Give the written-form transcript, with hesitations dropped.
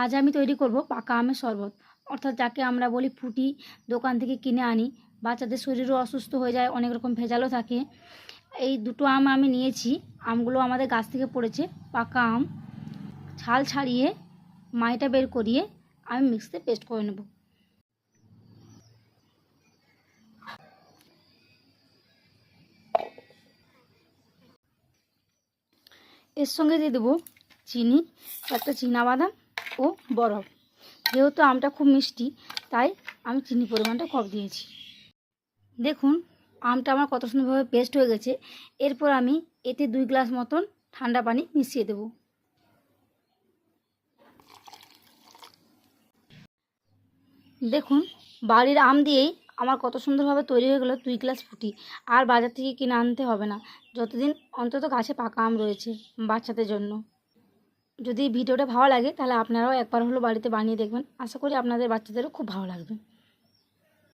আজ আমি তৈরি করব পাকা আমের শরবত, অর্থাৎ যাকে আমরা বলি ফুটি। দোকান থেকে কিনে আনি, বাচ্চাদের শরীরও অসুস্থ হয়ে যায়, অনেক রকম ভেজালও থাকে। এই দুটো আম আমি নিয়েছি। আমগুলো আমাদের গাছ থেকে পড়েছে, পাকা আম। ছাল ছাড়িয়ে মাইটা বের করিয়ে আমি মিক্সিতে পেস্ট করে নেব। এর সঙ্গে দিয়ে দেবো চিনি, একটা চীনাবাদাম ও বরফ। যেহেতু আমটা খুব মিষ্টি, তাই আমি চিনি পরিমাণটা কম দিয়েছি। দেখুন আমটা আমার কত সুন্দরভাবে পেস্ট হয়ে গেছে। এরপর আমি এতে 2 গ্লাস মতন ঠান্ডা পানি মিশিয়ে দেব। দেখুন বাড়ির আম দিয়েই আমার কত সুন্দরভাবে তৈরি হয়ে গেল 2 গ্লাস ফুটি। আর বাজার থেকে কিনে আনতে হবে না, যতদিন অন্তত গাছে পাকা আম রয়েছে বাচ্চাদের জন্য। যদি ভিডিওটা ভালো লাগে তাহলে আপনারাও একবার হলো বাড়িতে বানিয়ে দেখবেন। আশা করি আপনাদের বাচ্চাদেরও খুব ভালো লাগবে।